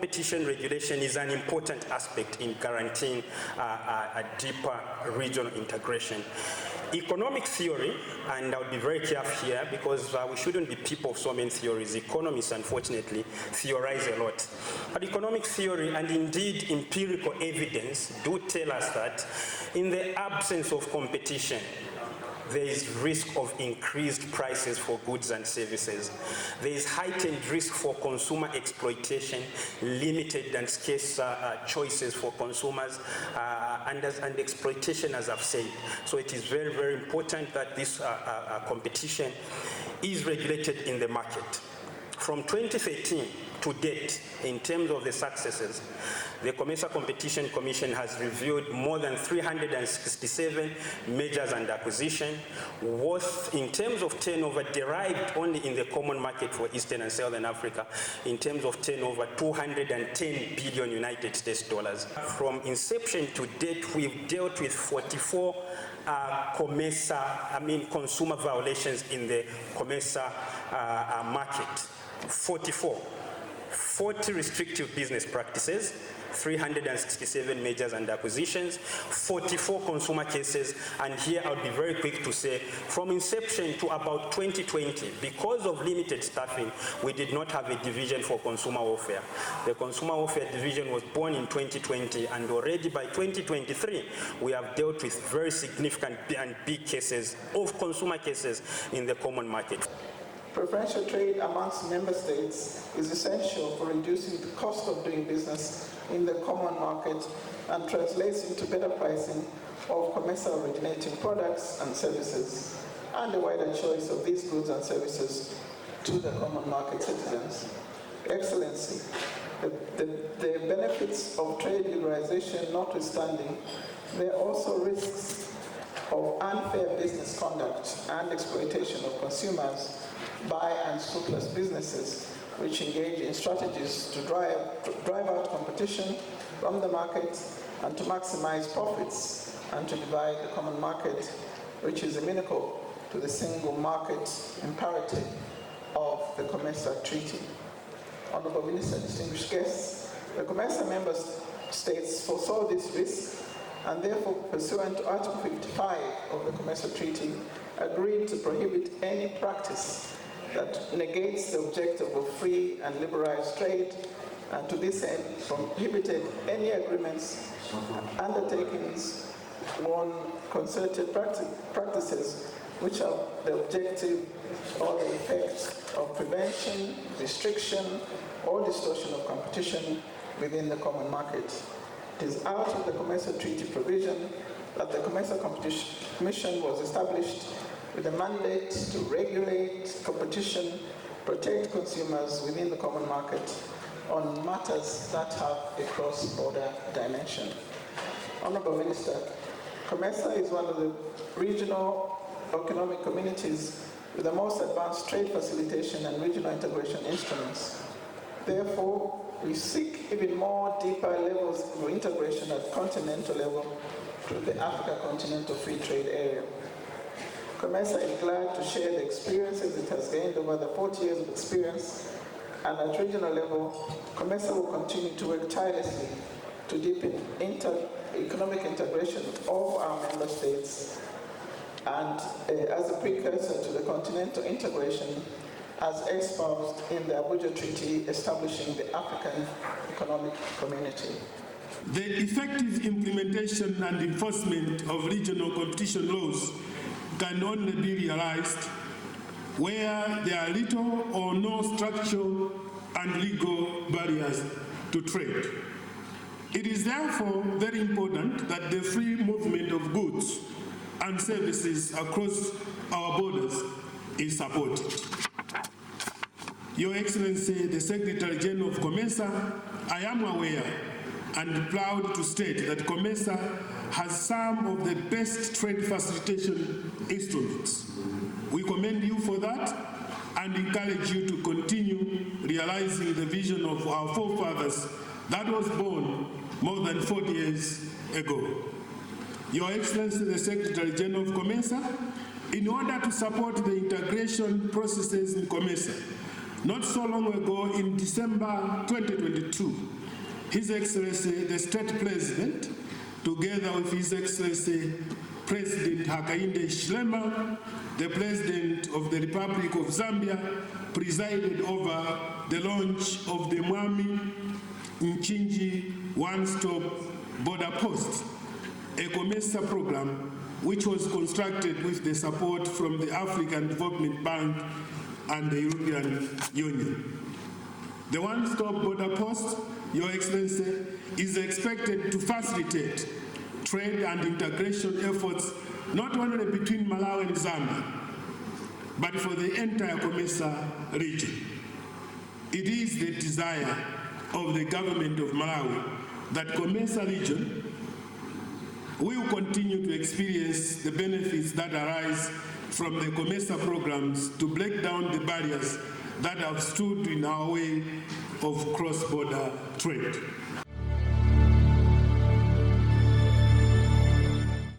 competition regulation is an important aspect in guaranteeing a deeper regional integration. Economic theory, and I'll be very careful here because we shouldn't be people of so many theories. Economists, unfortunately, theorize a lot. But economic theory and indeed empirical evidence do tell us that in the absence of competition, there is risk of increased prices for goods and services. There is heightened risk for consumer exploitation, limited and scarce choices for consumers, and exploitation, as I've said. So it is very, very important that this competition is regulated in the market. From 2013 to date, in terms of the successes, the COMESA Competition Commission has reviewed more than 367 mergers and acquisition, worth in terms of turnover derived only in the common market for Eastern and Southern Africa, in terms of turnover, 210 billion United States dollars. From inception to date, we've dealt with 44 consumer violations in the COMESA market. 44. 40 restrictive business practices, 367 mergers and acquisitions, 44 consumer cases, and here I'll be very quick to say, from inception to about 2020, because of limited staffing, we did not have a division for consumer welfare. The consumer welfare division was born in 2020, and already by 2023, we have dealt with very significant and big cases of consumer cases in the common market. Preferential trade amongst member states is essential for reducing the cost of doing business in the common market and translates into better pricing of COMESA originating products and services and a wider choice of these goods and services to the common market citizens. Excellency, the benefits of trade liberalization notwithstanding, there are also risks of unfair business conduct and exploitation of consumers by unscrupulous businesses which engage in strategies to drive out competition from the market and to maximize profits and to divide the common market, which is inimical to the single market imperative of the COMESA Treaty. Honorable Minister, distinguished guests, the COMESA member states foresaw this risk and therefore, pursuant to Article 55 of the COMESA Treaty, agreed to prohibit any practice that negates the objective of free and liberalized trade, and to this end prohibited any agreements, undertakings on concerted practices which have the objective or the effect of prevention, restriction, or distortion of competition within the common market. It is out of the COMESA Treaty provision that the COMESA Competition Commission was established with a mandate to regulate competition, protect consumers within the common market on matters that have a cross-border dimension. Honorable Minister, COMESA is one of the regional economic communities with the most advanced trade facilitation and regional integration instruments. Therefore, we seek even more deeper levels of integration at continental level through the Africa Continental Free Trade Area. COMESA is glad to share the experiences it has gained over the 40 years of experience, and at regional level, COMESA will continue to work tirelessly to deepen economic integration of our member states and as a precursor to the continental integration as espoused in the Abuja Treaty establishing the African Economic Community. The effective implementation and enforcement of regional competition laws can only be realized where there are little or no structural and legal barriers to trade. It is therefore very important that the free movement of goods and services across our borders is supported. Your Excellency, the Secretary General of COMESA, I am aware and proud to state that COMESA has some of the best trade facilitation instruments. We commend you for that and encourage you to continue realizing the vision of our forefathers that was born more than 40 years ago. Your Excellency, the Secretary General of COMESA, in order to support the integration processes in COMESA, Not so long ago, in December 2022, His Excellency, the State President, together with His Excellency President Hakainde Hichilema, the President of the Republic of Zambia, presided over the launch of the Mwami Nchinji One-Stop Border Post, a COMESA program which was constructed with the support from the African Development Bank and the European Union. The One-Stop Border Post, Your Excellency, is expected to facilitate trade and integration efforts not only between Malawi and Zambia, but for the entire COMESA region. It is the desire of the government of Malawi that COMESA region will continue to experience the benefits that arise from the COMESA programs to break down the barriers that have stood in our way of cross-border trade.